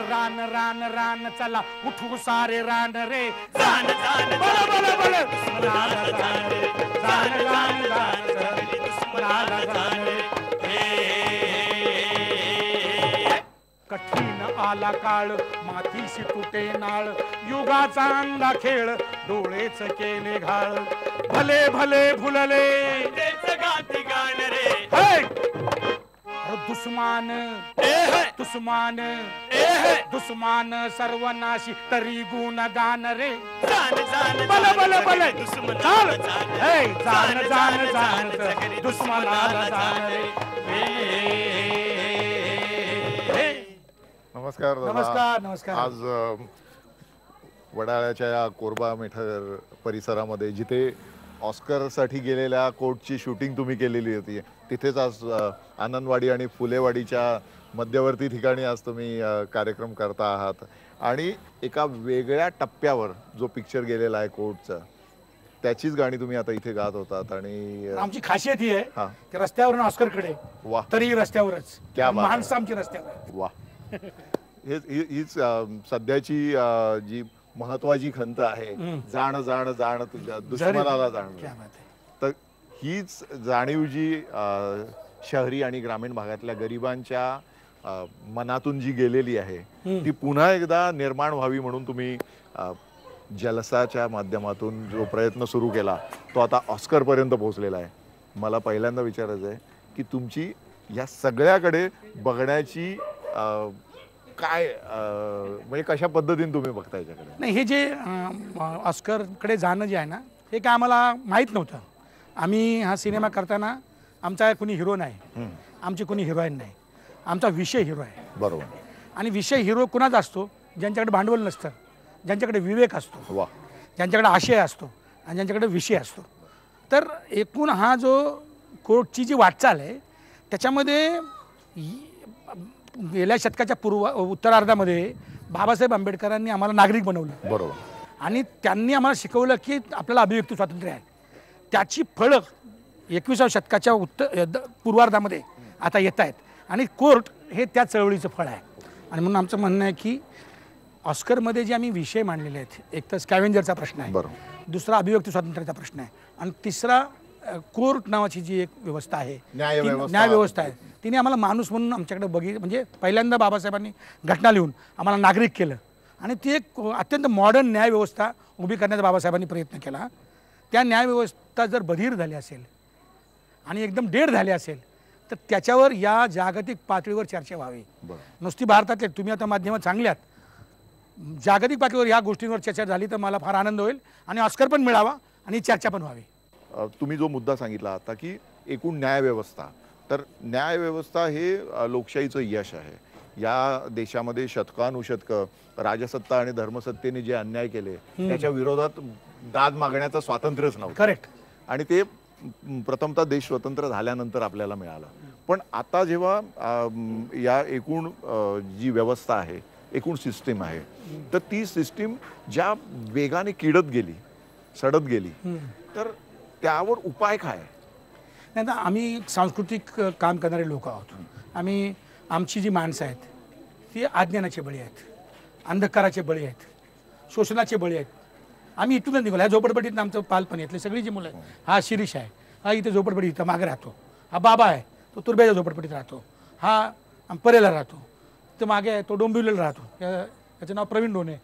रान रान रान चला उठू सारे रान रे जान जान बोला बोला बोला दुश्मनाला जान रे जान जान जान दुश्मनाला जान रे कठीण आला काळ मातीशी तुटे नाळ युगाचा अंगा खेळ डोळेच केले घाळ भले भले भुलले तेच गाती गाण रे दुश्मान दुश्मान दुश्मान सर्वनाशी तरी गुण गान रे जान जान बल बल बल दुश्मन जान जान जान दुश्मनाला जान रे नमस्कार नमस्कार नमस्कार आज वडाळ्याच्या या कोरबा मेठर परिसरामध्ये जिथे ऑस्करसाठी गेलेल्या कोर्टची शूटिंग तुम्ही केलेली होती तिथेच आज आनंदवाडी आणि फुलेवाडीच्या मध्यवर्ती ठिकाणी आज तुम्ही कार्यक्रम करता आहात आणि एका वेगळ्या टप्प्यावर जो पिक्चर गेलेला आहे कोर्टचा त्याचीच गाणी तुम्ही आता इथे गात होतात आणि आमची खासियत ही आहे की रस्त्यावरून ऑस्करकडे वा तरी रस्त्यावरच क्या माणसं आमची रस्त्यावर वा हीच सध्याची जी महत्वाची खंत आहे जाण जाण जाण तुझ्या दुश्मनाला जाण तर हीच जाणीव जी शहरी आणि ग्रामीण भागातल्या गरिबांच्या मनातून जी गेलेली आहे ती पुन्हा एकदा निर्माण व्हावी म्हणून तुम्ही जलसाच्या माध्यमातून जो प्रयत्न सुरू केला तो आता ऑस्कर पर्यंत पोहोचलेला आहे मला पहिल्यांदा विचारायचं आहे की तुमची या सगळ्याकडे बघण्याची काय म्हणजे कशा पद्धतीने तुम्ही बघता याच्याकडे नाही हे जे ऑस्करकडे जाणं जे आहे ना हे काय आम्हाला माहीत नव्हतं आम्ही हा सिनेमा करताना आमचा कुणी हिरो नाही आमची कुणी हिरोईन नाही आमचा विषय हिरो आहे बरोबर आणि विषय हिरो कुणाचा असतो ज्यांच्याकडे भांडवल नसतं ज्यांच्याकडे विवेक असतो वा ज्यांच्याकडे आशय असतो आणि ज्यांच्याकडे विषय असतो तर एकूण हा जो कोर्टची जी वाटचाल आहे त्याच्यामध्ये गेल्या शतकाच्या उत्तरार्धामध्ये बाबासाहेब आंबेडकरांनी आम्हाला नागरिक बनवलं बरोबर आणि त्यांनी आम्हाला शिकवलं की आपल्याला अभिव्यक्ती स्वातंत्र्य आहे त्याची फळं 21व्या शतकाच्या पूर्वार्धामध्ये आता येत आहेत आणि कोर्ट हे त्या चळवळीचं फळ आहे आणि म्हणून आमचं म्हणणं आहे की ऑस्करमध्ये जे आम्ही विषय मांडलेले आहेत एक तर स्कॅव्हेंजरचा प्रश्न आहे दुसरा अभिव्यक्ती स्वातंत्र्याचा प्रश्न आहे आणि तिसरा कोर्ट नावाची जी एक व्यवस्था आहे न्यायव्यवस्था आहे तिने आम्हाला माणूस म्हणून आमच्याकडे म्हणजे पहिल्यांदा बाबासाहेबांनी घटना लिहून आम्हाला नागरिक केलं आणि ती एक अत्यंत मॉडर्न न्यायव्यवस्था उभी करण्याचा बाबासाहेबांनी प्रयत्न केला त्या न्यायव्यवस्था जर बधीर झाली असेल आणि एकदम डेड झाली असेल तर त्याच्यावर या जागतिक पातळीवर चर्चा व्हावी नुसती भारतातले तुम्ही आता माध्यमात चांगल्यात जागतिक पातळीवर या गोष्टींवर चर्चा झाली तर मला फार आनंद होईल आणि ऑस्कर पण मिळावा आणि चर्चा पण व्हावी तुम्ही जो मुद्दा सांगितला आता की एकूण न्यायव्यवस्था तर न्यायव्यवस्था हे लोकशाहीचं यश आहे या देशामध्ये शतकानुशतकं राजसत्ता आणि धर्मसत्तेने जे अन्याय केले त्याच्या विरोधात दाद मागण्याचं स्वातंत्र्यच नव्हतं करेक्ट आणि ते प्रथमतः देश स्वतंत्र झाल्यानंतर आपल्याला मिळालं पण आता जेव्हा या एकूण जी व्यवस्था आहे एकूण सिस्टीम आहे तर ती सिस्टीम ज्या वेगाने किडत गेली सडत गेली तर त्यावर उपाय काय नाही तर आम्ही सांस्कृतिक काम करणारे लोक आहोत आम्ही आमची जी माणसं आहेत ती अज्ञानाचे बळी आहेत अंधकाराचे बळी आहेत शोषणाचे बळी आहेत आम्ही इथूनच निघालो ह्या झोपडपट्टीत आमचं पालपण येतले सगळी जी मुलं आहेत हा शिरीष आहे हा इथे झोपडपट्टी इथं मागे राहतो हा बाबा आहे तो तुर्ब्याच्या झोपडपट्टीत राहतो हा परेला राहतो तो मागे आहे तो डोंबिवलीला राहतो त्याचं नाव प्रवीण डोने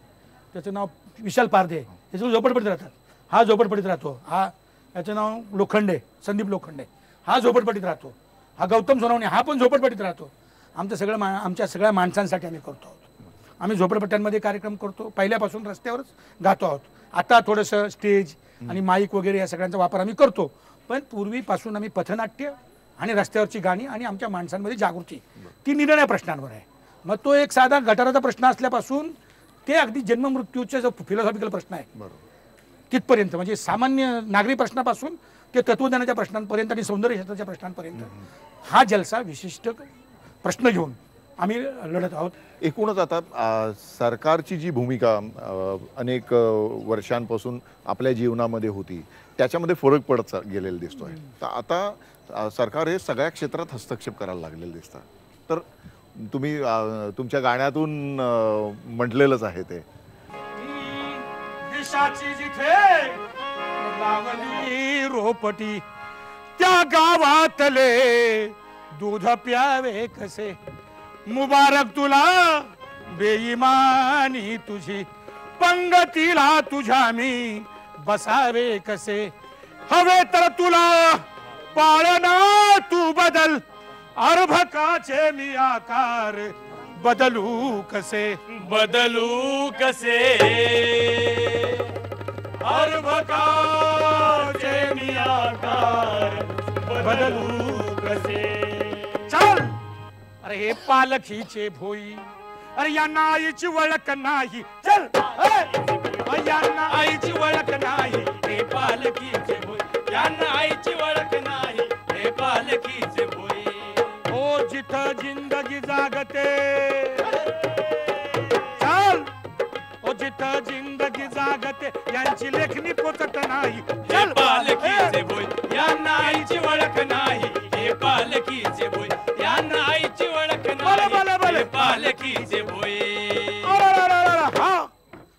त्याचं नाव विशाल पारदे हे सगळं झोपडपट्टीत राहतात हा झोपडपट्टीत राहतो याचं नाव लोखंडे संदीप लोखंडे हा झोपडपट्टीत राहतो हा गौतम सोनवणे हा पण झोपडपट्टीत राहतो आमच्या सगळ्या माणसांसाठी आम्ही करतो आहोत आम्ही झोपडपट्ट्यांमध्ये कार्यक्रम करतो पहिल्यापासून रस्त्यावरच गातो आहोत आता थोडंसं स्टेज आणि माईक वगैरे या सगळ्यांचा वापर आम्ही करतो पण पूर्वीपासून आम्ही पथनाट्य आणि रस्त्यावरची गाणी आणि आमच्या माणसांमध्ये जागृती ती निरनिराळ्या प्रश्नांवर आहे मग तो एक साधा गटाराचा प्रश्न असल्यापासून ते अगदी जन्ममृत्यूचा जो फिलॉसॉफिकल प्रश्न आहे तिथपर्यंत म्हणजे सामान्य नागरी प्रश्नापासून ते तत्वज्ञानाच्या प्रश्नांपर्यंत आणि सौंदर्य क्षेत्राच्या प्रश्नांपर्यंत हा जलसा विशिष्ट प्रश्न घेऊन आम्ही लढत आहोत एकूणच आता सरकारची जी भूमिका अनेक वर्षांपासून आपल्या जीवनामध्ये होती त्याच्यामध्ये फरक पडत गेलेला दिसतोय तर आता सरकार हे सगळ्या क्षेत्रात हस्तक्षेप करायला लागलेलं दिसतं तर तुम्ही तुमच्या गाण्यातून म्हटलेलंच आहे ते. विषाची जिथे लावली रोपटी त्या गावातले दूध प्यावे कसे. मुबारक तुला बेईमानी तुझी पंगतीला तुझ्या मी बसावे कसे. हवे तर तुला पाळना तू बदल अर्भकाचे मी आकार बदलू कसे. बदलू कसे अर्भकाचे मी आकार बदलू कसे. चल अरे हे पालखीचे भोई अरे यांना आईची ओळख नाही. चल यांना आईची ओळख नाही हे पालखीचे भोई. यांना आईची ओळख नाही हे पालखीचे भोई. हो जिथं जिंदगी जागते चल. हो जिथं जिंदगी जागते यांची लेखणी पोचत नाही. हे पालखीचे भोई. यांना आईची ओळख नाही हे पालखीचे भोई. यांना आईची ओळख नाही हे पालखीचे भोई. हा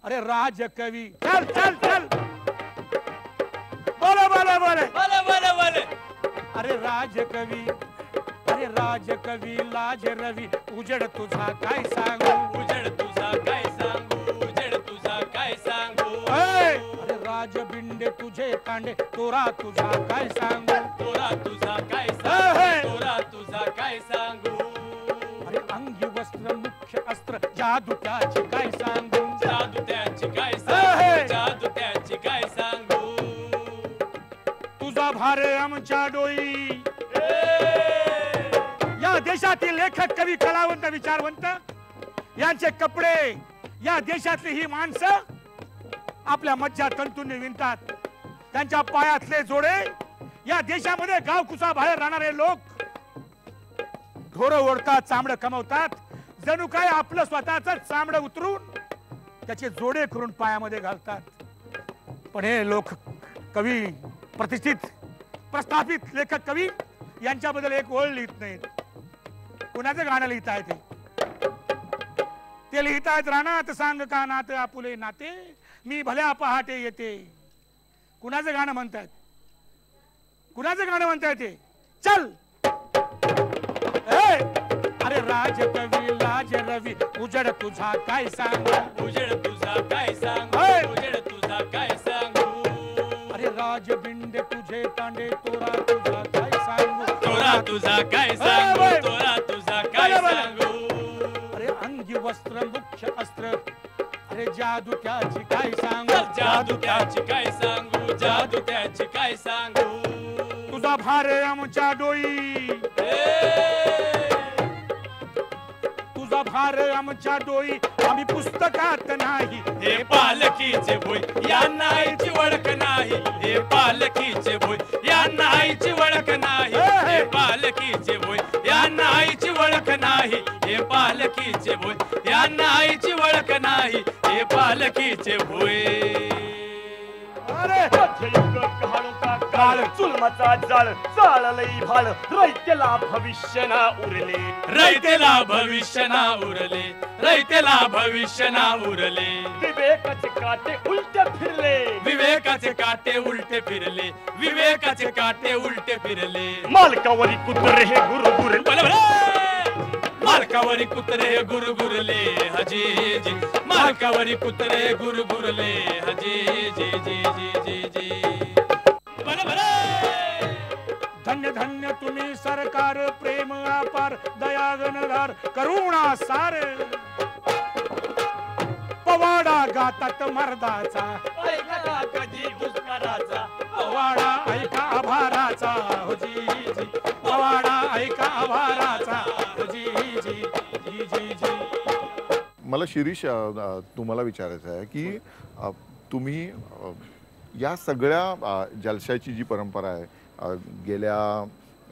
अरे राजकवी चल चल चल बोले बोले बोले बोले बोले बोले. अरे राजकवी अरे राजकवी लाज रवी उजड तुझा काय सांगू. उजड तुझा काय सांगू. उजड तुझा काय सांगू. अरे राजबिंडे तुझे कांडे तोरा तुझा काय सांगू. तोरा तुझा काय सांगू. तोरा तुझा काय सांगू. अरे अंगी वस्त्र मुख्य अस्त्र जादू त्याची काय सांगू. जादू त्याची काय सांगू. जादू त्याची काय सांगू. तुझा भारे आमच्या डोई. या देशातील लेखक कवी कलावंत विचारवंत यांचे कपडे या देशातली ही माणसं आपल्या मज्जा तंतूंनी विणतात. त्यांच्या पायातले जोडे या देशामध्ये गावकुसा बाहेर राहणारे लोक ढोरं ओढतात चामडं कमवतात. जणू काय आपलं स्वतःच चामडं उतरून त्याचे जोडे करून पायामध्ये घालतात. पण हे लोक कवी प्रतिष्ठित प्रस्थापित लेखक कवी यांच्याबद्दल एक ओळ लिहित नाहीत. कुणाचं गाणं लिहित आहे ते लिहित आहेत. रानात सांग का नाते आपुले नाते मी भल्या पहाटे येते. कुणाचं गाणं म्हणतात. कुणाचं गाणं म्हणताय ते. चल अरे राजकवी लाज रवी उजड तुझा काय सांगू. उजड तुझा काय सांगू. उजड तुझा काय सांगू. अरे राजबिंडे तुझे तांडे तोरा तुझा काय सांगू. तोरा तुझा काय सांगू. तोरा तुझा काय सांगू. अरे अंगी वस्त्र मुख्य अस्त्र अरे जादू त्याची काय सांगू. जादू त्याची काय सांगू. जादू त्याची काय सांगू. तुझा भारे आमच्या डोई. तुझा भार आमच्या डोई आम्ही पुस्तकात नाही. हे पालखीचे भोई. यांना आईची ओळख नाही हे पालखीचे भोई. यांना आईची ओळख नाही हे पालखीचे भोई. यांना आईची ओळख नाही हे पालखीचे भोई. यांना आईची ओळख नाही हे पालखीचे भोई. अरे काळ चुलमाचा जाळ चाळलई भाळ रैतेला भविष्य ना उरले. रैतेला भविष्य ना उरले. रैतेला भविष्य ना उरले. विवेकाचे काटे उलटे फिरले. विवेकाचे काटे उलटे फिरले. विवेकाचे काटे उलटे फिरले. मालकावरी कुत्रे हे गुरुगुरले. बोला बोला. मालकावरी कुत्रे गुरगुरले हजीजी. मालकावरी कुत्रे गुरगुरले हजीजी जी जी जी जी. बोला बोला. धन्य धन्य तुम्ही सरकार प्रेम अपार दया गणधार करुणा सार. पवाडा गातात मर्दाचा ऐका कधी दुष्काराचा. पवाडा ऐका आभाराचा हो जी जी. पवाडा ऐका आभाराचा हो जी जी जी जी जी. मला शिरीष तुम्हाला विचारायचं आहे की तुम्ही या सगळ्या जलशाची जी परंपरा आहे गेल्या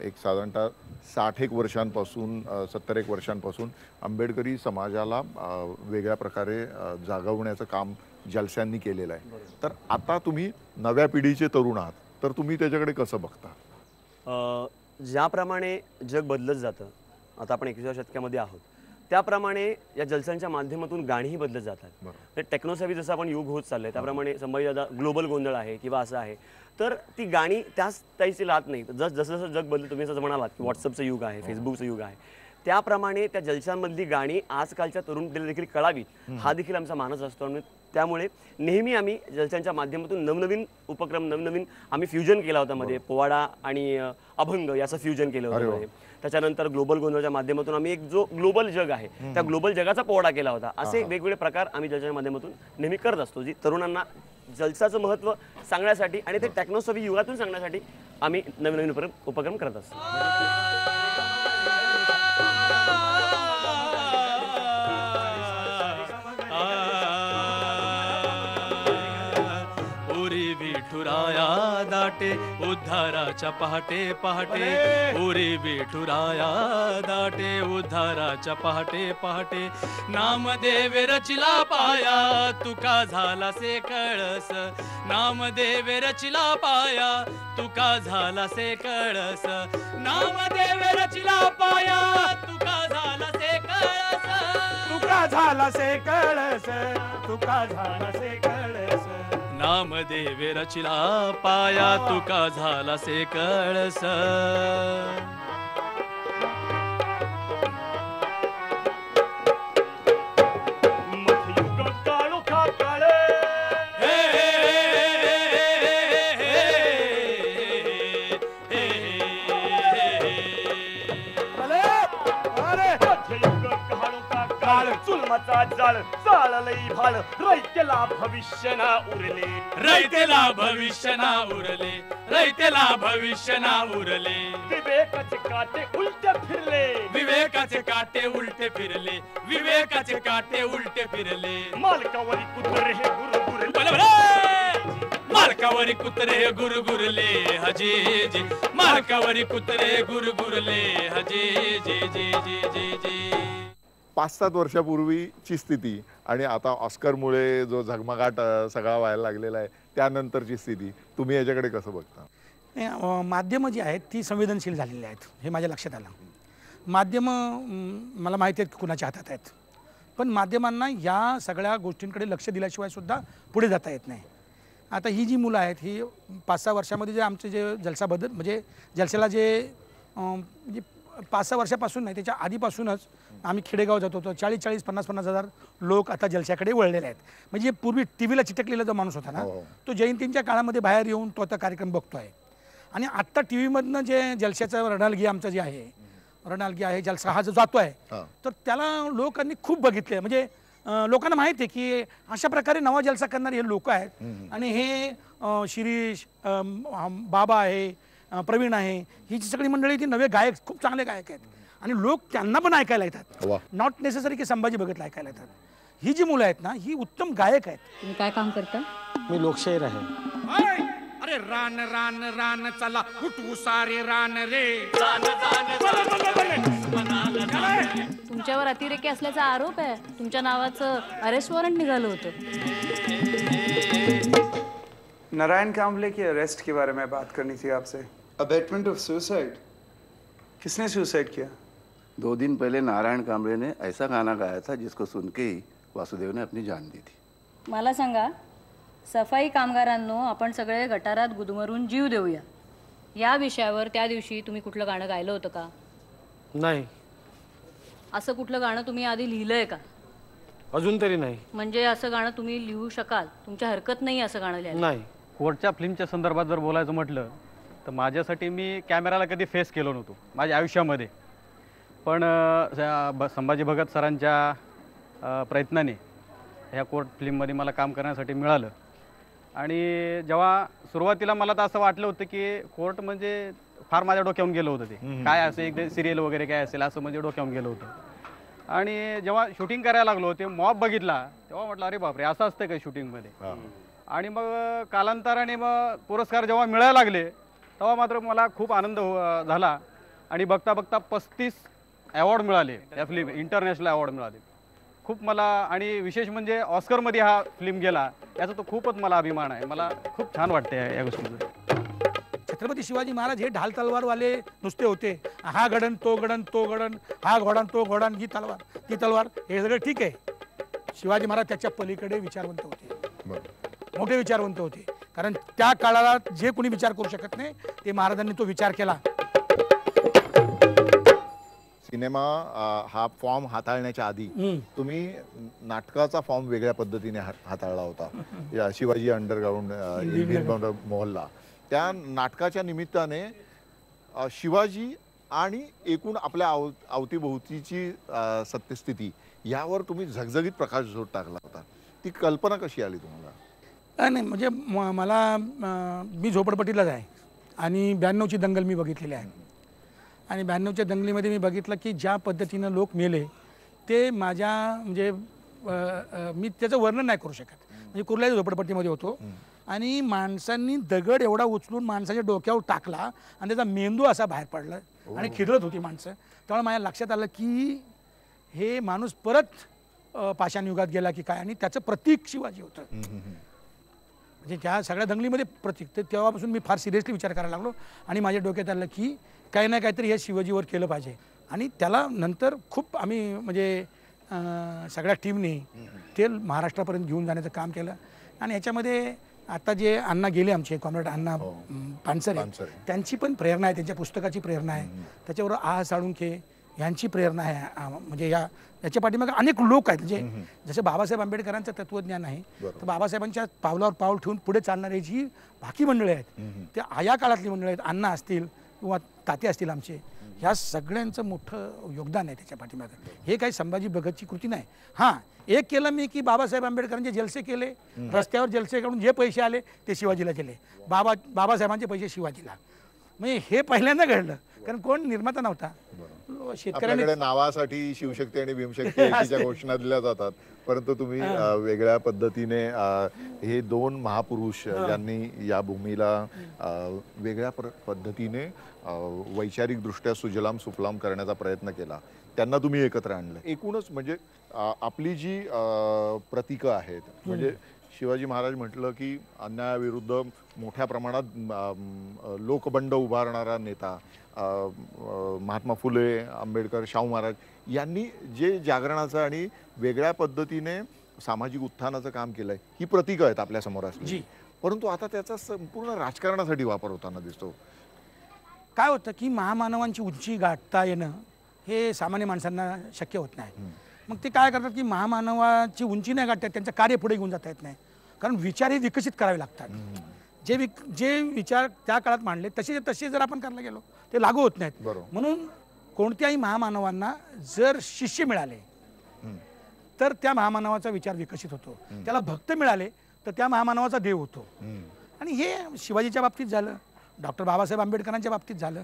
एक साधारणतः 60 वर्षांपासून 70 वर्षांपासून आंबेडकरी समाजाला वेगळ्या प्रकारे जागवण्याचं काम जलशांनी केलेलं आहे. तर आता तुम्ही नव्या पिढीचे तरुण आहात तर तुम्ही त्याच्याकडे कसं बघता. ज्याप्रमाणे जग बदलत जातं आता आपण 21व्या शतकामध्ये आहोत त्याप्रमाणे या जलसांच्या माध्यमातून गाणीही बदलत जातात. टेक्नोसेव्ही जसं आपण युग होत चाललंय त्याप्रमाणे संभाजीदादा ग्लोबल गोंधळ आहे किंवा असं आहे, तर ती गाणी त्याच ताईची राहत नाही. जसं जसं जग बदलतं, तुम्ही जसं म्हणालात की व्हॉट्सअपचं युग आहे, फेसबुकचं युग आहे, त्याप्रमाणे त्या जलशांमधली गाणी आजकालच्या तरुण पिढीला देखील कळावीत हा देखील आमचा मानस असतो. आणि त्यामुळे नेहमी आम्ही जलशांच्या माध्यमातून नवनवीन उपक्रम, नवनवीन आम्ही फ्युजन केला होता मध्ये, पोवाडा आणि अभंग याचं फ्युजन केलं होतं मध्ये. त्याच्यानंतर ग्लोबल गोंधळच्या माध्यमातून आम्ही एक जो ग्लोबल जग आहे त्या ग्लोबल जगाचा पोवाडा केला होता. असे वेगवेगळे प्रकार आम्ही जलशाच्या माध्यमातून नेहमी करत असतो, जी तरुणांना जलसाचं महत्त्व सांगण्यासाठी आणि ते टेक्नोसॉफी युगातून सांगण्यासाठी आम्ही नवीन नवीन उपक्रम करत असतो. विठुराया दाटे उद्धाराच्या पहाटे पहाटे, ओरे विठुराया दाटे उद्धाराच्या पहाटे पहाटे, नामदेव रचिला पाया तुका झाला से कळस, नामदेव रचिला पाया तुका झाला से कळस, नामदेव रचिला पाया तुका झाला से कळस, तुका झाला से कळस, तुका झाला से कळस, नामदेव रचिला पाया तुका झाला से कळस. मध्ययुग काळोखा काळे, मध्ययुग काळोखा काळ, चुलमाचा जाळ जाळलई भाळ, रैत्यला भविष्य ना उरले, रैतेला भविष्य ना उरले, रैतेला भविष्य ना उरले, विवेकाचे काटे उलटे फिरले, विवेकाचे काटे उलटे फिरले, विवेकाचे काटे उलटे फिरले, मालकावरी कुत्रे हे गुरुगुरले, बोला बोला. मालकावरी कुत्रे गुरगुरले हजी, मालकावरी कुत्रे गुरगुरले हजी जी जी जी जी जी. 5-7 वर्षापूर्वीची स्थिती आणि आता ऑस्करमुळे जो झगमगाट सगळा व्हायला लागलेला आहे त्यानंतरची स्थिती, तुम्ही याच्याकडे कसं बघता? माध्यमं जी आहेत ती संवेदनशील झालेली आहेत हे माझ्या लक्षात आलं. माध्यमं मला माहिती आहेत की कुणाच्या हातात आहेत, पण माध्यमांना या सगळ्या गोष्टींकडे लक्ष दिल्याशिवाय सुद्धा पुढे जाता येत नाही. आता ही जी मुलं आहेत ही 5-6 वर्षामध्ये जे आमचे जे जलसाबद्दल म्हणजे जलसाला जे म्हणजे 5-6 वर्षापासून नाही त्याच्या आधीपासूनच आम्ही खेडेगाव जात होतो. 40-40, 50-50 हजार लोक आता जलशाकडे वळलेले आहेत. म्हणजे पूर्वी टी व्हीला चिटकलेला जो माणूस होता ना तो जयंतींच्या काळामध्ये बाहेर येऊन तो आता कार्यक्रम बघतोय. आणि आत्ता टी व्हीमधनं जे जलशाचं रणalgi आमचं जे आहे, रणalgi आहे, जलसा हा जो जातो आहे तर त्याला लोकांनी खूप बघितले. म्हणजे लोकांना माहिती आहे की अशा प्रकारे नवा जलसा करणारे हे लोक आहेत. आणि हे शिरीष, बाबा आहे, प्रवीण आहे, ही जी सगळी मंडळी ती नवे गायक, खूप चांगले गायक आहेत आणि लोक त्यांना पण ऐकायला येतात. नॉट नेसेसरी की संभाजी भगतला ऐकायला येतात. ही जी मुलं आहेत ना ही उत्तम गायक आहेत. तुम्ही काय काम करता? मी लोकशाहीर आहे. अरे रान रान रान चला उठवू सारे रान रे, तुमच्यावर अतिरेकी असल्याचा आरोप आहे. तुमच्या नावाचं अरेस्ट वॉरंट निघालं होतं. नारायण कांबले की अरेस्ट के बारे में बात करनी थी आपसे. Abetment of suicide? किसने सुसाइड किया? 2 दिन पहले नारायण कांबले ने ऐसा गाना गाया था जिसको सुन के ही वासुदेव ने अपनी जान दी थी. मला सांगा, सफाई कामगारांनो आपण सगळे गटारात गुदमरून जीव देऊया या विषयावर त्या दिवशी तुम्ही कुठलं गाणं गायलं होतं का? नाही. असं कुठलं गाणं तुम्ही आधी लिहिलंय का? अजून तरी नाही. म्हणजे असं गाणं तुम्ही लिहू शकाल? तुमच्या हरकत नाही असं गाणं लिहायला? नाही. कोर्टच्या फिल्मच्या संदर्भात जर बोलायचं म्हटलं तर माझ्यासाठी मी कॅमेराला कधी फेस केलो नव्हतो माझ्या आयुष्यामध्ये. पण संभाजी भगत सरांच्या प्रयत्नाने ह्या कोर्ट फिल्ममध्ये मला काम करण्यासाठी मिळालं. आणि जेव्हा सुरुवातीला मला तर असं वाटलं होतं की कोर्ट म्हणजे फार माझ्या डोक्यावरून गेलं होतं. ते काय असं एक सिरियल वगैरे काय असेल असं म्हणजे डोक्यावरून गेलं होतं. आणि जेव्हा शूटिंग करायला लागलो ते मॉब बघितला तेव्हा म्हटलं अरे बापरे असं असतं का शूटिंगमध्ये. आणि मग कालांतराने मग पुरस्कार जेव्हा मिळायला लागले तेव्हा मात्र मला खूप आनंद झाला. आणि बघता बघता 35 अवॉर्ड मिळाले, त्या फिल्म इंटरनॅशनल अवॉर्ड मिळाले. खूप मला, आणि विशेष म्हणजे ऑस्करमध्ये हा फिल्म गेला याचा तो खूपच मला अभिमान आहे. मला खूप छान वाटते या गोष्टीचं. छत्रपती शिवाजी महाराज हे ढाल तलवारवाले नुसते होते, हा गडन तो गडन तो गडन, हा घोडान तो घोडान, ही तलवार ती तलवार, हे सगळं ठीक आहे. शिवाजी महाराज त्याच्या पलीकडे विचारवंत होते, मोठे विचारवंत होते. कारण त्या काळाला जे कोणी विचार करू शकत नाही ते महाराजांनी तो विचार केला. सिनेमा हा फॉर्म हाताळण्याच्या आधी तुम्ही नाटकाचा फॉर्म वेगळ्या पद्धतीने हाताळला होता, या शिवाजी अंडरग्राउंड मोहल्ला. त्या नाटकाच्या निमित्ताने शिवाजी आणि एकूण आपल्या अवतीभोवतीची सत्यस्थिती यावर तुम्ही झगझगीत प्रकाशझोत टाकला होता. ती कल्पना कशी आली तुम्हाला? नाही म्हणजे मला मी झोपडपट्टीलाच आहे आणि 92ची दंगल मी बघितलेली आहे. आणि 92च्या दंगलीमध्ये मी बघितलं की ज्या पद्धतीनं लोक मेले ते माझ्या म्हणजे मी त्याचं वर्णन नाही करू शकत. म्हणजे कुर्ल्याच्या झोपडपट्टीमध्ये होतो आणि माणसांनी दगड एवढा उचलून माणसाच्या डोक्यावर टाकला आणि त्याचा मेंदू असा बाहेर पडला आणि खिदळत होती माणसं. त्यामुळे माझ्या लक्षात आलं की हे माणूस परत पाषाण युगात गेला की काय, आणि त्याचं प्रतीक शिवाजी होतं. म्हणजे त्या सगळ्या दंगलीमध्ये प्रतीक. तर तेव्हापासून मी फार सिरियसली विचार करायला लागलो आणि माझ्या डोक्यात आलं की काही ना काहीतरी हे शिवाजीवर केलं पाहिजे. आणि त्याला नंतर खूप आम्ही म्हणजे सगळ्या टीमने ते महाराष्ट्रापर्यंत घेऊन जाण्याचं काम केलं. आणि ह्याच्यामध्ये आता जे अण्णा गेले आमचे कॉम्रेड अण्णा पानसरे, त्यांची पण प्रेरणा आहे, त्यांच्या पुस्तकाची प्रेरणा आहे. त्याच्याबरोबर आ साळुंखे यांची प्रेरणा आहे. म्हणजे याच्या पाठीमागे अनेक लोक आहेत. म्हणजे जसं बाबासाहेब आंबेडकरांचं तत्वज्ञान आहे तर बाबासाहेबांच्या पावलावर पाऊल ठेवून पुढे चालणारी जी बाकी मंडळी आहेत त्या आया काळातली मंडळी आहेत, अण्णा असतील किंवा ताते असतील आमचे, ह्या सगळ्यांचं मोठं योगदान आहे त्याच्या पाठीमागे. हे काही संभाजी भगतची कृती नाही. हां, एक केलं मी की बाबासाहेब आंबेडकरांचे जलसे केले, रस्त्यावर जलसे करून जे पैसे आले ते शिवाजीला गेले, बाबासाहेबांचे पैसे शिवाजीला. म्हणजे हे पहिल्यांदा घडलं, कारण कोण निर्माता नव्हता. शेतकऱ्याकडे नावासाठी शिवशक्ती आणि भीमशक्ती एकीच्या घोषणा दिल्या जातात, परंतु तुम्ही वेगळ्या पद्धतीने हे दोन महापुरुष ज्यांनी या भूमीला वेगळ्या पद्धतीने वैचारिक दृष्ट्या सुजलाम सुफलाम करण्याचा प्रयत्न केला, त्यांना तुम्ही एकत्र आणलं. एकूणच म्हणजे आपली जी प्रतीकं आहेत, म्हणजे शिवाजी महाराज म्हटलं की अन्यायाविरुद्ध मोठ्या प्रमाणात लोकबंड उभारणारा नेता, महात्मा फुले, आंबेडकर, शाहू महाराज यांनी जे जागरणाचं आणि वेगळ्या पद्धतीने सामाजिक उत्थानाचं काम केलंय, ही प्रतीकं आहेत आपल्या समोर असली. परंतु आता त्याचा संपूर्ण राजकारणासाठी वापर होताना दिसतो. काय होतं की महामानवांची उंची गाठता येणं हे सामान्य माणसांना शक्य होत नाही. मग ते काय करतात की महामानवाची उंची नाही गाठतात, त्यांचं कार्य पुढे घेऊन जाता येत नाही. कारण विचार हे विकसित करावे लागतात. जे विचार त्या काळात मांडले तसे जर आपण करायला गेलो ते लागू होत नाहीत. म्हणून कोणत्याही महामानवांना जर शिष्य मिळाले तर त्या महामानवाचा विचार विकसित होतो, त्याला भक्त मिळाले तर त्या महामानवाचा देव होतो. आणि हे शिवाजीच्या बाबतीत झालं, डॉक्टर बाबासाहेब आंबेडकरांच्या बाबतीत झालं,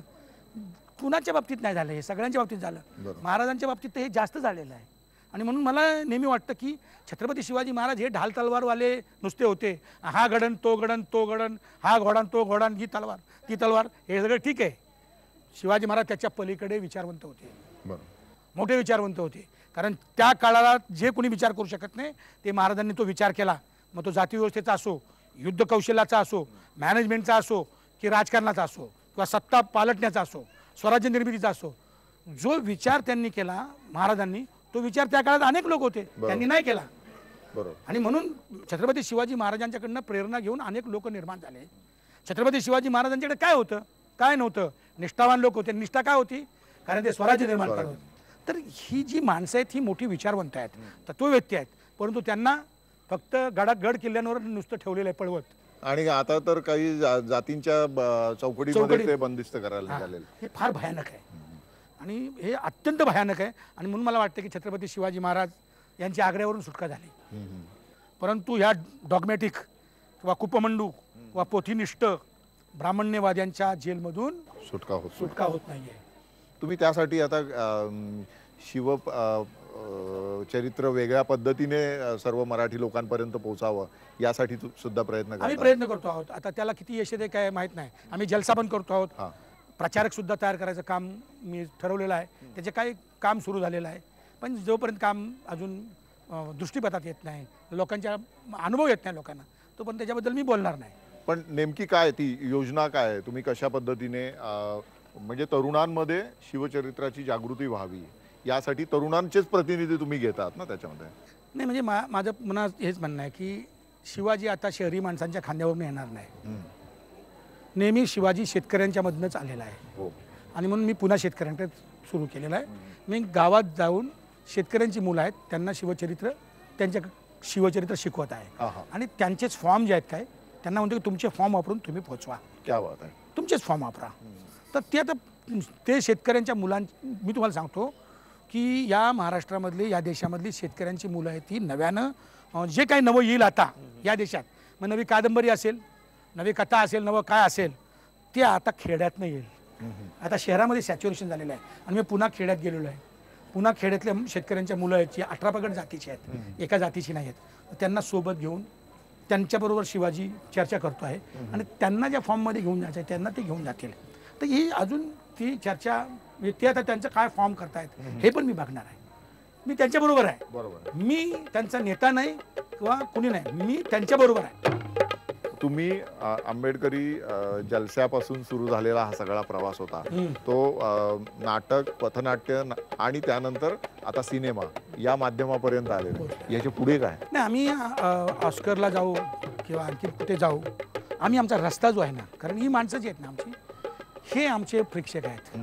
कुणाच्या बाबतीत नाही झालं, हे सगळ्यांच्या बाबतीत झालं. महाराजांच्या बाबतीत तर हे जास्त झालेलं आहे. आणि म्हणून मला नेहमी वाटतं की छत्रपती शिवाजी महाराज हे ढाल तलवारवाले नुसते होते, हा गडन तो गडन तो गडन, हा घोडान तो घोडान, ही तलवार ती तलवार, हे सगळं ठीक आहे. शिवाजी महाराज त्याच्या पलीकडे विचारवंत होते, मोठे विचारवंत होते. कारण त्या काळाला जे कोणी विचार करू शकत नाही ते महाराजांनी तो विचार केला. मग तो जाती व्यवस्थेचा असो, युद्ध कौशल्याचा असो, मॅनेजमेंटचा असो की राजकारणाचा असो किंवा सत्ता पालटण्याचा असो, स्वराज्य निर्मितीचा असो, जो विचार त्यांनी केला महाराजांनी, तो विचार त्या काळात अनेक लोक होते त्यांनी नाही केला. आणि म्हणून छत्रपती शिवाजी महाराजांच्याकडनं प्रेरणा घेऊन अनेक लोक निर्माण झाले. छत्रपती शिवाजी महाराजांच्याकडे काय होतं, काय नव्हतं, निष्ठावान लोक होते. निष्ठा काय होती, कारण ते स्वराज्य निर्माण करत होते. तर ही जी माणसं आहेत ही मोठी विचारवंत आहेत, तत्वव्यक्ती आहेत, परंतु त्यांना फक्त गड किल्ल्यांवर नुसतं ठेवलेलं आहे पळवत. आणि आता तर काही जातींच्या चौकटीमध्ये ते बंदिस्त करायला निघालेलं. हे फार भयानक आहे आणि हे अत्यंत भयानक आहे. आणि म्हणून मला वाटतं की छत्रपती शिवाजी महाराज यांची आग्र्यावरून सुटका झाली, परंतु ह्या डॉगमॅटिक किंवा कुपमंडू किंवा पोथीनिष्ठ ब्राह्मण्यवाद्यांच्या जेलमधून सुटका होत नाहीये. तुम्ही त्यासाठी आता शिव चरित्र वेगळ्या पद्धतीने सर्व मराठी लोकांपर्यंत पोहोचावं यासाठी सुद्धा आम्ही प्रयत्न करतो आहोत. आता त्याला किती यश येते काय माहित नाही. आम्ही जलसा पण करतो आहोत, प्रचारक सुद्धा तयार करायचं काम मी ठरवलेलं आहे. त्याचे काही काम सुरू झालेलं आहे, पण जोपर्यंत काम अजून दृष्टीपथात येत नाही, लोकांच्या अनुभव येत नाही लोकांना, तो पण त्याच्याबद्दल मी बोलणार नाही. पण नेमकी काय ती योजना काय आहे? तुम्ही कशा पद्धतीने म्हणजे तरुणांमध्ये शिवचरित्राची जागृती व्हावी यासाठी तरुणांचेच प्रतिनिधी तुम्ही घेतात ना त्याच्यामध्ये? नाही म्हणजे माझं मनात हेच म्हणणं आहे की शिवाजी आता शहरी माणसांच्या खांद्यावरून येणार नाही. नेहमी शिवाजी शेतकऱ्यांच्या मधनंच आलेला आहे आणि म्हणून मी पुन्हा शेतकऱ्यांकडे सुरू केलेलं आहे. मी गावात जाऊन शेतकऱ्यांची मुलं आहेत त्यांना त्यांच्या शिवचरित्र शिकवत आहे आणि त्यांचेच फॉर्म जे आहेत काय त्यांना म्हणतो की तुमचे फॉर्म वापरून तुम्ही पोचवा. क्या बात आहे. तुमचेच फॉर्म वापरा. तर ते आता ते शेतकऱ्यांच्या मी तुम्हाला सांगतो की या महाराष्ट्रामधली या देशामधली शेतकऱ्यांची मुलं आहेत ती नव्यानं जे काही नवं येईल आता या देशात, मग नवी कादंबरी असेल, नवी कथा असेल, नवं काय असेल, ते आता खेड्यातनं येईल. आता शहरामध्ये सॅच्युरेशन झालेलं आहे आणि मी पुन्हा खेड्यात गेलेलो आहे. पुन्हा खेड्यातल्या शेतकऱ्यांच्या मुलं आहेत जी 18 पगड जातीची आहेत, एका जातीची नाही आहेत. त्यांना सोबत घेऊन त्यांच्याबरोबर शिवाजी चर्चा करतो आहे आणि त्यांना ज्या फॉर्ममध्ये घेऊन जायचं आहे त्यांना ते घेऊन जातील. तर ही अजून ती चर्चा ते आता त्यांचं काय फॉर्म करतायत हे पण मी बघणार आहे. मी त्यांच्याबरोबर आहे. बरोबर. मी त्यांचा नेता नाही किंवा कुणी नाही, मी त्यांच्याबरोबर आहे. तुम्ही आंबेडकरी जलस्यापासून सुरू झालेला हा सगळा प्रवास होता तो नाटक, पथनाट्य आणि त्यानंतर आता सिनेमा या माध्यमापर्यंत आलेला. याच्या पुढे काय? नाही आम्ही ऑस्करला जाऊ किंवा आणखी कुठे जाऊ, आम्ही आमचा रस्ता जो आहे ना, कारण ही माणसं जी आहेत ना आमची, हे आमचे प्रेक्षक आहेत,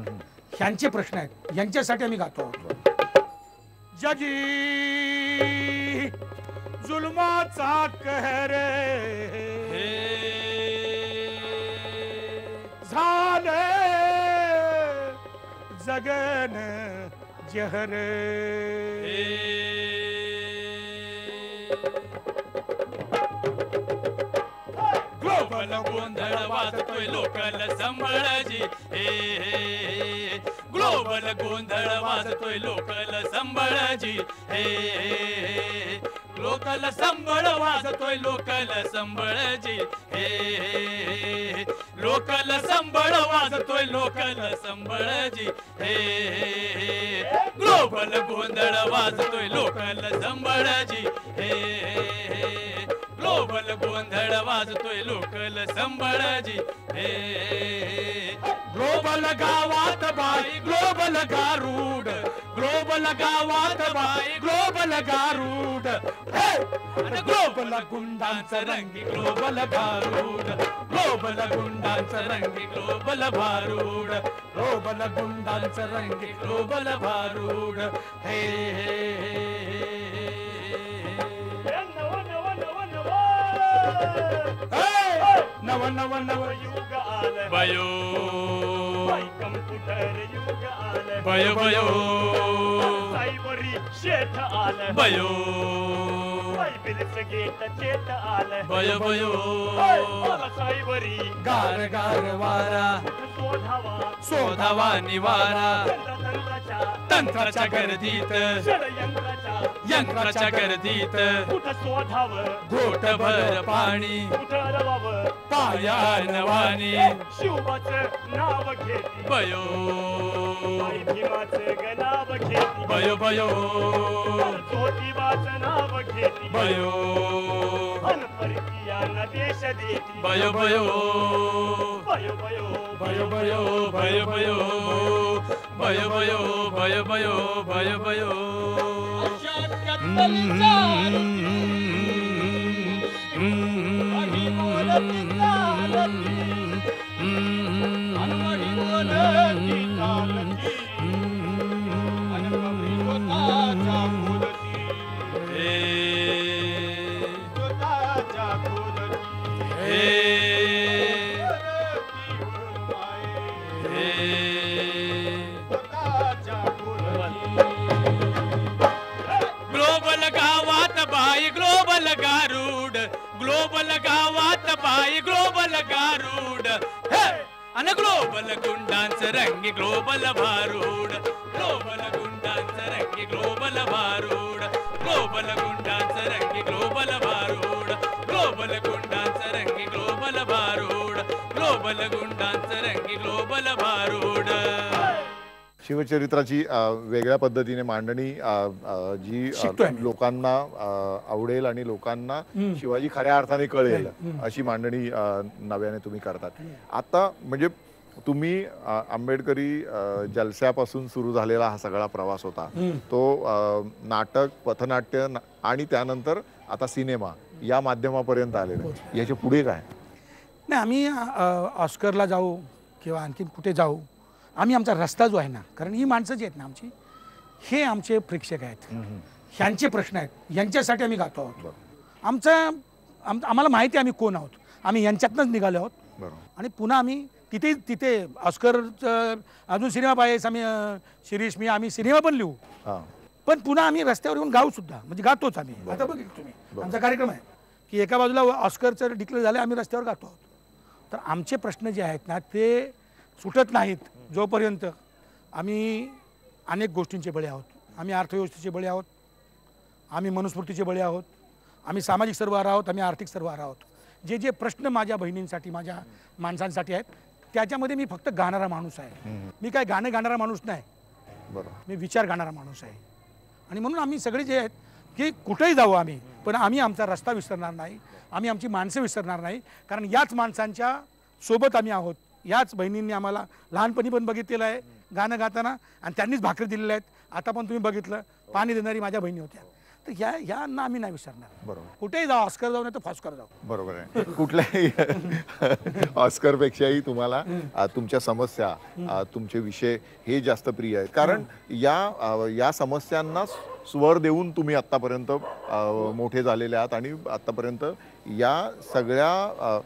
ह्यांचे प्रश्न आहेत, यांच्यासाठी आम्ही गातो. जगी जुलमाचा कहर झाले जगन जहर. ग्लोबल गोंधळ वाजतोय लोकल संभळजी. ग्लोबल गोंधळ वाजतोय लोकल संभळजी. लोकल संबळ वाजतोय लोकल संबळजी. लोकल संबळ वाजतोय लोकल संबळजी. ग्लोबल गोंधळ वाजतोय लोकल संबळजी. ग्लोबल गोंधळ वाजतोय लोकल संबळजी. ग्लोबल गावात बाई ग्लोबल गारूड. ग्लोबल गावात बाई ग्लोबल गारूड. ग्लोबल गुंडांचं रंगी ग्लोबल भारूड. ग्लोबल गुंडांचं रंगी ग्लोबल भारूड. ग्लोबल गुंडांचं रंगी ग्लोबल भारूड. हे नव नव नव युग आलं बयो. कम्प्युटर युग आलं बयो बयो. सायबरी शेठ आलं बयो. सायबरीच गेट चेत आलं बयो बयो. सायबरी गार गार वारा शोधावा शोधावा निवारा. तंत्राच्या गर्दीत यंत्राच्या गर्दीत कुठं शोधावं घोटभर पाणी कुठं रवावं पाया नवानी. शिवबाचं नाव घेती बयो भीमाचं नाव घेती बयो बयो. ज्योतिबाचं नाव घेती बयो परकीयांना देश देती बयो बयो. बयो बयो बयो बयो बयो बयो. बयो बयो बयो बयो बयो बयो. ग्लोबल गावात बाई ग्लोबल गारूड. ग्लोबल गावात बाई ग्लोबल गारूड. अन ग्लोबल गुंडांचं रंगी ग्लोबल भारूड. ग्लोबल गुंडांचं रंगी ग्लोबल भारूड. ग्लोबल गुंडांचं रंगी ग्लोबल भारूड. ग्लोबल गुंडांचं रंगी ग्लोबल भारूड. ग्लोबल गुंडांचं रंगी ग्लोबल भारूड. शिवचरित्राची वेगळ्या पद्धतीने मांडणी जी लोकांना आवडेल आणि लोकांना शिवाजी खऱ्या अर्थाने कळेल अशी मांडणी नव्याने तुम्ही करतात. आता म्हणजे तुम्ही आंबेडकरी जलस्यापासून सुरू झालेला हा सगळा प्रवास होता, तो नाटक, पथनाट्य आणि त्यानंतर आता सिनेमा या माध्यमापर्यंत आलेला. याच्या पुढे काय? नाही, आम्ही ऑस्करला जाऊ किंवा आणखी कुठे जाऊ, आम्ही आमचा रस्ता जो आहे ना, कारण ही माणसं जी आहेत ना आमची, हे आमचे प्रेक्षक आहेत, ह्यांचे प्रश्न आहेत, यांच्यासाठी आम्ही गातो आहोत. आम्हाला माहिती आहे आम्ही कोण आहोत, आम्ही यांच्यातनंच निघालो आहोत. आणि पुन्हा आम्ही तिथे ऑस्कर अजून सिनेमा पाहिजे, आम्ही शिरीष मी आम्ही सिनेमा पण लिहू, पण पुन्हा आम्ही रस्त्यावर येऊन गाऊ सुद्धा, म्हणजे गातोच आम्ही. आता बघितलं तुम्ही आमचा कार्यक्रम आहे की एका बाजूला ऑस्करचं डिक्लेअर झालं, आम्ही रस्त्यावर गातो आहोत. तर आमचे प्रश्न जे आहेत ना ते सुटत नाहीत जोपर्यंत आम्ही अनेक गोष्टींचे बळी आहोत. आम्ही अर्थव्यवस्थेचे बळी आहोत, आम्ही मनुस्मृतीचे बळी आहोत, आम्ही सामाजिक सर्वहारा आहोत, आम्ही आर्थिक सर्वहारा आहोत. जे जे प्रश्न माझ्या बहिणींसाठी, माझ्या माणसांसाठी आहेत, त्याच्यामध्ये मी फक्त गाणारा माणूस आहे. मी काय गाणं गाणारा माणूस नाही, मी विचार गाणारा माणूस आहे. आणि म्हणून आम्ही सगळे जे आहेत की कुठेही जाऊ आम्ही, पण आम्ही आमचा रस्ता विसरणार नाही, आम्ही आमची माणसं विसरणार नाही. कारण याच माणसांच्या सोबत आम्ही आहोत. याच बहिणींनी आम्हाला लहानपणी पण बघितलेलं आहे गाणं गाताना, आणि त्यांनीच भाकरी दिलेल्या आहेत. आता पण तुम्ही बघितलं, पाणी देणारी माझ्या बहिणी होत्या. तर ह्यांना आम्ही नाही विसरणार. बरोबर, कुठेही जाऊ, ऑस्कर जाऊ नाही तर फॉस्कर जाऊ. बरोबर आहे. कुठल्याही ऑस्कर पेक्षाही तुम्हाला तुमच्या समस्या, तुमचे विषय हे जास्त प्रिय आहेत. कारण या समस्यांना स्वर देऊन तुम्ही आत्तापर्यंत मोठे झालेले आहात आणि आत्तापर्यंत या सगळ्या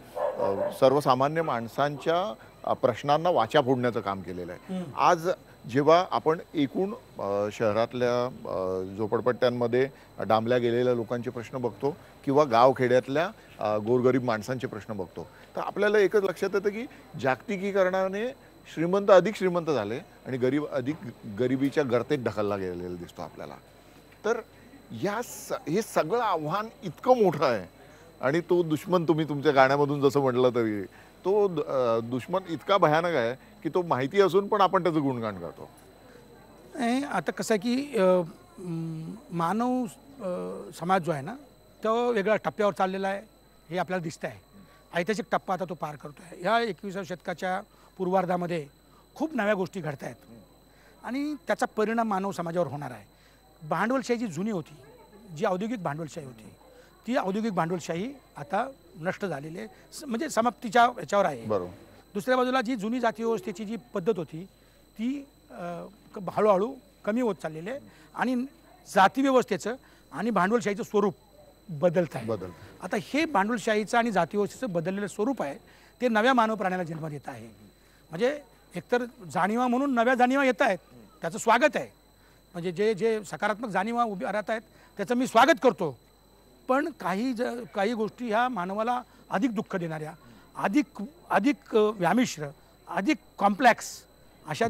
सर्वसामान्य माणसांच्या प्रश्नांना वाचा फोडण्याचं काम केलेलं आहे. आज जेव्हा आपण एकूण शहरातल्या झोपडपट्ट्यांमध्ये डांबल्या गेलेल्या लोकांचे प्रश्न बघतो किंवा गावखेड्यातल्या गोरगरीब माणसांचे प्रश्न बघतो, तर आपल्याला एकच लक्षात येतं की जागतिकीकरणाने श्रीमंत अधिक श्रीमंत झाले आणि गरीब अधिक गरिबीच्या गर्तेत ढकलला गेलेला दिसतो आपल्याला. तर हे सगळं आव्हान इतकं मोठं आहे आणि तो दुश्मन, तुम्ही तुमच्या गाण्यामधून जसं म्हटलं तरी, तो दुश्मन इतका भयानक आहे की तो माहिती असून पण आपण त्याचं गुणगान करतो. आता कसं आहे की मानव समाज जो आहे ना तो वेगळ्या टप्प्यावर चाललेला आहे, हे आपल्याला दिसतं आहे. ऐतिहासिक टप्पा आता तो पार करतो आहे. या 21व्या शतकाच्या पूर्वार्धामध्ये खूप नव्या गोष्टी घडत आहेत आणि त्याचा परिणाम मानव समाजावर होणार आहे. भांडवलशाही जी जुनी होती, जी औद्योगिक भांडवलशाही होती, ती औद्योगिक भांडवलशाही आता नष्ट झालेली आहे, म्हणजे समाप्तीच्या याच्यावर आहे. बरोबर. दुसऱ्या बाजूला जी जुनी जाती व्यवस्थेची जी पद्धत होती ती हळूहळू कमी होत चाललेली आहे आणि जाती व्यवस्थेचं आणि भांडवलशाहीचं स्वरूप बदलत आहे. आता हे भांडवलशाहीचं आणि जाती व्यवस्थेचं बदललेलं स्वरूप आहे, ते नव्या मानव प्राण्याला जन्म देत आहे. म्हणजे एकतर जाणीवा म्हणून नव्या जाणीवा येत आहेत, त्याचं स्वागत आहे. म्हणजे जे सकारात्मक जाणीवा उभ्या राहत आहेत त्याचं मी स्वागत करतो. पण काही गोष्टी ह्या मानवाला अधिक दुःख देणाऱ्या, अधिक व्यामिश्र, अधिक कॉम्प्लेक्स अशा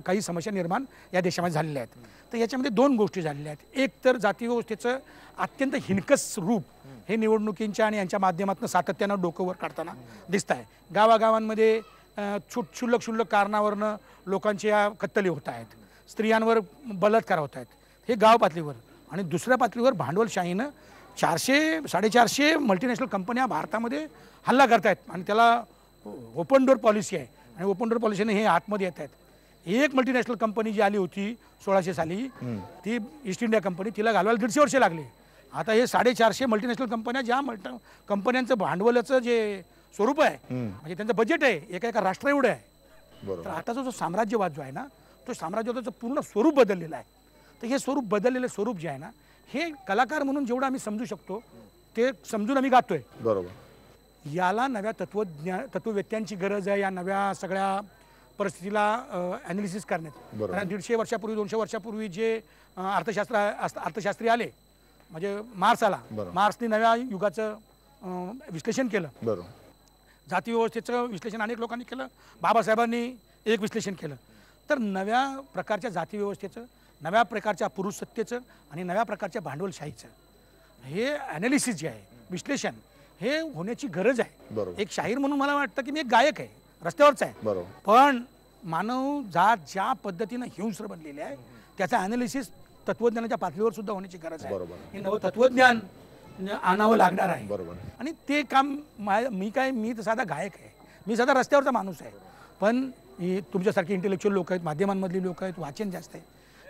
काही समस्या निर्माण या देशामध्ये झालेल्या आहेत. तर याच्यामध्ये दोन गोष्टी झालेल्या आहेत. एक तर जाती व्यवस्थेचं अत्यंत हिणकस रूप हे निवडणुकींच्या आणि यांच्या माध्यमातून सातत्यानं डोकं वर काढताना दिसत आहे. गावागावांमध्ये क्षुल्लक कारणावरनं लोकांच्या कत्तली होत आहेत, स्त्रियांवर बलात्कार होत आहेत, हे गाव पातळीवर. आणि दुसऱ्या पातळीवर भांडवलशाहीनं 400-450 मल्टीनॅशनल कंपन्या भारतामध्ये हल्ला करत आहेत आणि त्याला ओपन डोअर पॉलिसी आहे आणि ओपन डोअर पॉलिसीने हे आतमध्ये येत आहेत. एक मल्टीनॅशनल कंपनी जी आली होती 1600 साली, ती ईस्ट इंडिया कंपनी, तिला घालवायला 150 वर्षे लागली. आता हे 450 मल्टीनॅशनल कंपन्या, ज्या कंपन्यांचं भांडवलाचं जे स्वरूप आहे, म्हणजे त्यांचं बजेट आहे एका राष्ट्र एवढं आहे. तर आताचा जो साम्राज्यवाद जो आहे ना, तो साम्राज्यवादाचं पूर्ण स्वरूप बदललेलं आहे. तर हे स्वरूप बदललेलं स्वरूप जे आहे ना, हे कलाकार म्हणून जेवढं आम्ही समजू शकतो ते समजून आम्ही गातोय. बरोबर. याला नव्या तत्ववेत्यांची गरज आहे. या नव्या सगळ्या परिस्थितीला ॲनालिसिस करण्यात. कारण 150 वर्षापूर्वी 200 वर्षापूर्वी जे अर्थशास्त्री आले, म्हणजे मार्क्स आला, मार्क्सने नव्या युगाचं विश्लेषण केलं. बरोबर. जाती व्यवस्थेचं विश्लेषण अनेक लोकांनी केलं, बाबासाहेबांनी एक विश्लेषण केलं. तर नव्या प्रकारच्या जाती व्यवस्थेचं, नव्या प्रकारच्या पुरुषसत्तेचं आणि नव्या प्रकारच्या भांडवलशाहीचं हे ॲनालिसिस जे आहे, विश्लेषण, हे होण्याची गरज आहे. एक शाहीर म्हणून मला वाटतं की मी एक गायक आहे, रस्त्यावरच आहे, पण मानव जात ज्या पद्धतीनं हिंस्र बनलेली आहे त्याचा ॲनालिसिस तत्वज्ञानाच्या पातळीवर सुद्धा होण्याची गरज आहे. हे नवं तत्वज्ञान आणावं लागणार आहे. बरोबर. आणि ते काम मी तर साधा गायक आहे, मी साधा रस्त्यावरचा माणूस आहे, पण तुमच्यासारखे इंटेलेक्च्युअल लोक आहेत, माध्यमांमधली लोक आहेत, वाचन जास्त आहे,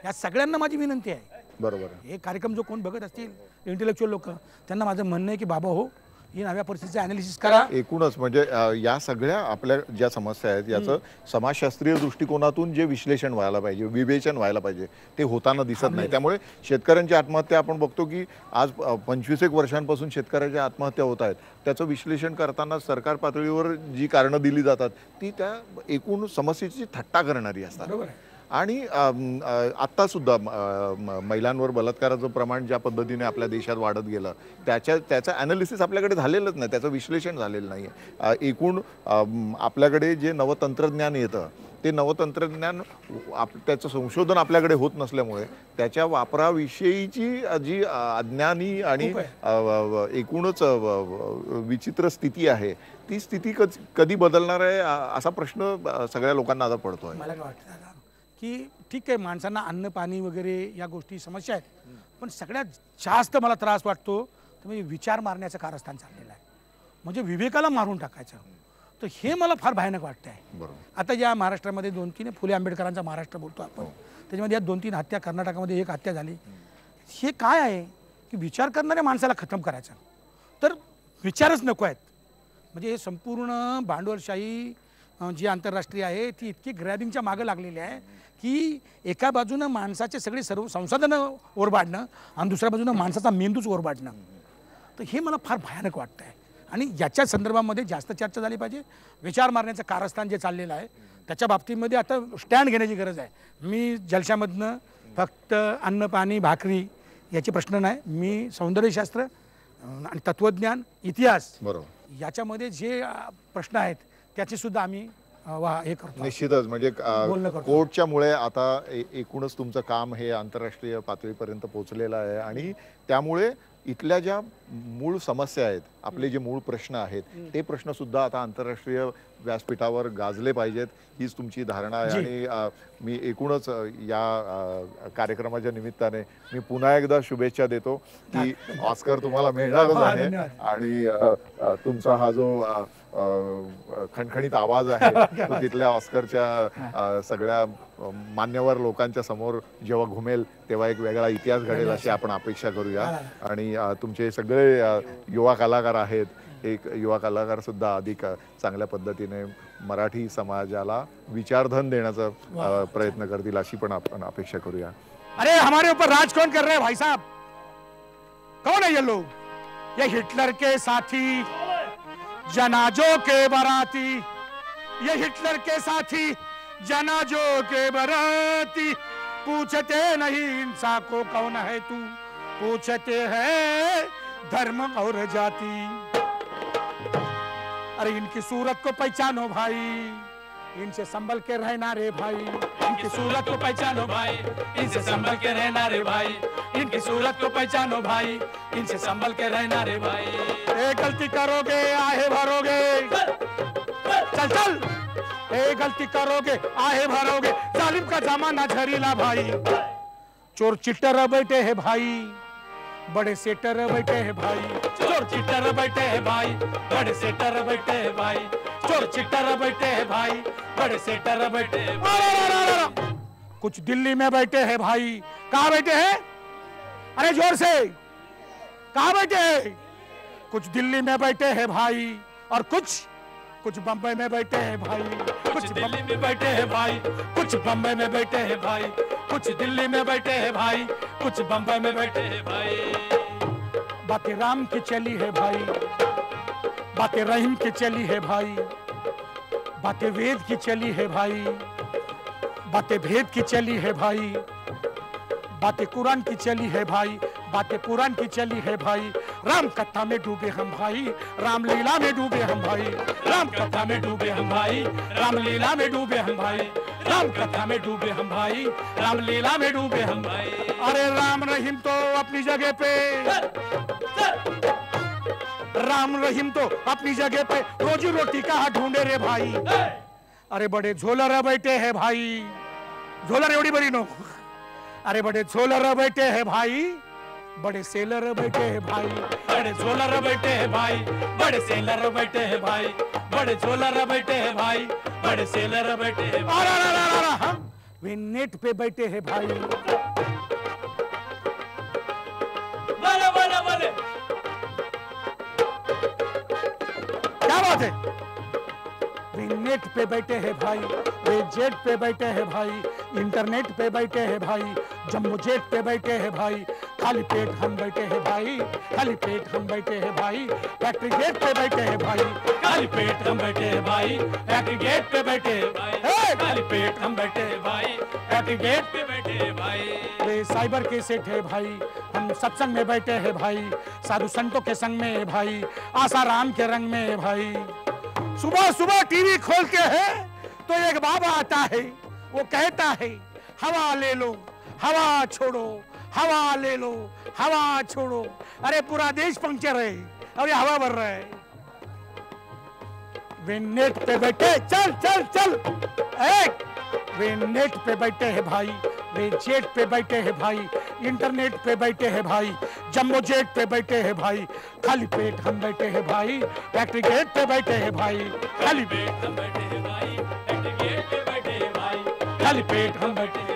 या सगळ्यांना माझी विनंती आहे. बरोबर. हे कार्यक्रम जो कोण बघत असतील इंटेलेक्च्युअल लोक, त्यांना माझं म्हणणं आहे की बाबा हो, ही नव्या परिस्थितीचं ॲनालिसिस करा. एकूणच म्हणजे या सगळ्या आपल्या ज्या समस्या आहेत याचं समाजशास्त्रीय दृष्टिकोनातून जे विश्लेषण व्हायला पाहिजे, विवेचन व्हायला पाहिजे, ते होताना दिसत नाही. त्यामुळे शेतकऱ्यांची आत्महत्या आपण बघतो की आज 25 वर्षांपासून शेतकऱ्यांच्या आत्महत्या होत आहेत. त्याचं विश्लेषण करताना सरकार पातळीवर जी कारणं दिली जातात ती त्या एकूण समस्येची थट्टा करणारी असतात. आणि आत्तासुद्धा महिलांवर बलात्काराचं प्रमाण ज्या पद्धतीने आपल्या देशात वाढत गेलं त्याचं ॲनालिसिस आपल्याकडे झालेलंच नाही, त्याचं विश्लेषण झालेलं नाही आहे. एकूण आपल्याकडे जे नवतंत्रज्ञान येतं ते नवतंत्रज्ञान त्याचं संशोधन आपल्याकडे होत नसल्यामुळे त्याच्या वापराविषयीची जी अज्ञानी आणि एकूणच विचित्र स्थिती आहे ती स्थिती कधी बदलणार आहे असा प्रश्न सगळ्या लोकांना आता पडतोय. मला काय वाटतं की ठीक आहे, माणसांना अन्न पाणी वगैरे या गोष्टी समस्या आहेत, पण सगळ्यात जास्त मला त्रास वाटतो तर म्हणजे विचार मारण्याचं कारस्थान चाललेलं आहे, म्हणजे विवेकाला मारून टाकायचं. तर हे मला फार भयानक वाटतं आहे. आता या महाराष्ट्रामध्ये 2-3 फुले आंबेडकरांचा महाराष्ट्र बोलतो आपण, त्याच्यामध्ये या 2-3 हत्या, कर्नाटकामध्ये 1 हत्या झाली. हे काय आहे की विचार करणाऱ्या माणसाला खतम करायचं, तर विचारच नको आहेत. म्हणजे हे संपूर्ण भांडवलशाही जी आंतरराष्ट्रीय आहे ती इतकी ग्रॅबिंगच्या मागं लागलेली आहे की एका बाजूनं माणसाचे सगळे सर्व संसाधनं ओरबाडणं आणि दुसऱ्या बाजूनं माणसाचा मेंदूच ओरबाडणं. तर हे मला फार भयानक वाटतं आहे आणि याच्या संदर्भामध्ये जास्त चर्चा झाली पाहिजे. विचार मारण्याचं कारस्थान जे चाललेलं आहे त्याच्या बाबतीमध्ये आता स्टँड घेण्याची गरज आहे. मी जलशामधनं फक्त अन्न पाणी भाकरी याचे प्रश्न नाही, मी सौंदर्यशास्त्र आणि तत्त्वज्ञान इतिहास याच्यामध्ये जे प्रश्न आहेत त्याचे सुद्धा आम्ही हे करतो. निश्चितच म्हणजे कोर्टच्या मुळे आता एकूणच तुमचं काम हे आंतरराष्ट्रीय पातळीपर्यंत पोहोचलेलं आहे आणि त्यामुळे इथल्या ज्या मूळ समस्या आहेत, आपले जे मूळ प्रश्न आहेत ते प्रश्न सुद्धा आता आंतरराष्ट्रीय व्यासपीठावर गाजले पाहिजेत हीच तुमची धारणा आहे. आणि मी एकूणच या कार्यक्रमाच्या निमित्ताने मी पुन्हा एकदा शुभेच्छा देतो की ऑस्कर तुम्हाला मिळणारच आहे आणि तुमचा हा जो खणखणीत आवाज आहे तो तिथल्या ऑस्करच्या सगळ्या मान्यवर लोकांच्या समोर जेव्हा घुमेल तेव्हा एक वेगळा इतिहास घडेल अशी आपण अपेक्षा करूया. आणि तुमचे सगळे युवा कलाकार आहेत, एक युवा कलाकार सुद्धा अधिक चांगल्या पद्धतीने मराठी समाजाला विचारधन देण्याचा प्रयत्न करतील अशी पण आपण अपेक्षा करूया. अरे हमारे ऊपर राज कौन कर रहे हैं भाई साहब? कौन है ये लोग? ये हिटलर के साथी, जनाजों के बराती, ये हिटलर के साथी, जनाजों के बराती, पूछते नहीं इंसान को कौन है तू, पूछते हैं धर्म और जाति. अरे इनकी सूरत को पहचानो भाई, इनसे संभल के रहना रे भाई, इनकी सूरत को पहचानो भाई, इनसे संभल के रहना रे भाई, इनकी सूरत को पहचानो भाई, इनसे संभल के रहना रे भाई. एक गलती करोगे आहे भरोगे, चल चल, एक गलती करोगे आहे भरोगे, जालिम का जमाना झरीला भाई. चोर चिट्टर बैठे है भाई, बड़े सेटर बैठे हैं भाई, चोर चिट्टर बैठे हैं भाई, बड़े सेटर बैठे हैं भाई, चोर चिट्टर बैठे हैं भाई, बड़े सेटर बैठे हैं भाई. कुछ दिल्ली में बैठे हैं भाई, कहाँ बैठे हैं? अरे जोर से, कहाँ बैठे हैं? कुछ दिल्ली में बैठे हैं भाई और कुछ बम्बई में बैठे हैं भाई, कुछ दिल्ली में बैठे हैं भाई, कुछ बम्बई में बैठे हैं भाई, कुछ दिल्ली में बैठे हैं भाई, कुछ बम्बई में बैठे हैं भाई. बातें राम की चली है भाई, बातें रहीम की चली है भाई, बातें वेद की चली है भाई, बातें भेद की चली है भाई, बातें कुरान की चली है भाई, बातें कुरान की चली है भाई. राम कथा में डूबे हम भाई, रामलीला में डूबे हम भाई, राम कथा में डूबे हम भाई, रामलीला में डूबे हम भाई, राम कथा में डूबे हम भाई, रामलीला में डूबे हम भाई. अरे राम रहीम तो अपनी जगह पे, राम रहीम तो अपनी जगह पे रोजी रोटी कहाँ ढूंढे रे भाई. अरे बड़े झोलर बैठे हैं भाई, झोलर एवढी बरी नो, अरे बड़े झोलर बैठे हैं भाई, बड़े सेलर बैठे हैं भाई, बड़े झोलर बैठे हैं भाई, बड़े सेलर बैठे हैं भाई, बड़े झोलर बैठे हैं भाई, बड़े सेलर बैठे हैं भाई। वे नेट पे बैठे हैं भाई, बोले बोले बोले, क्या बात है? वे नेट पे बैठे हैं भाई, वे जेट पे बैठे हैं भाई, इंटरनेट पे बैठे हैं भाई, जम्बो जेट पे बैठे हैं भाई, खाली पेट हम बैठे हैं भाई, खाली पेट हम बैठे हैं भाई, फैक्ट्री गेट पे बैठे हैं भाई, खाली पेट हम बैठे हैं भाई, फैक्ट्री गेट पे बैठे हैं भाई, खाली पेट हम बैठे हैं भाई, फैक्ट्री गेट पे बैठे हैं भाई। वे साइबर के सेठ है भाई, हम सत्संग में बैठे हैं भाई, साधु संतों के संग में है भाई, आसाराम के रंग में है भाई। सुबह सुबह टीवी खोल के है तो एक बाबा आता है, वो कहता है हवा ले लो, हवा छोड़ो, हवा ले लो, हवा छोड़ो। अरे पूरा देश पंक्चर है और ये हवा भर रहा है। वे नेट पे बैठे, चल चल चल, वे नेट पे बैठे हैं भाई, वे जेट पे बैठे हैं भाई, इंटरनेट पे बैठे हैं भाई, जम्बो जेट पे बैठे हैं भाई, खाली पेट हम बैठे हैं भाई, फैक्ट्री गेट पे बैठे हैं भाई, खाली पेट हम बैठे हैं भाई, फैक्ट्री गेट पे बैठे हैं भाई, खाली पेट हम बैठे हैं।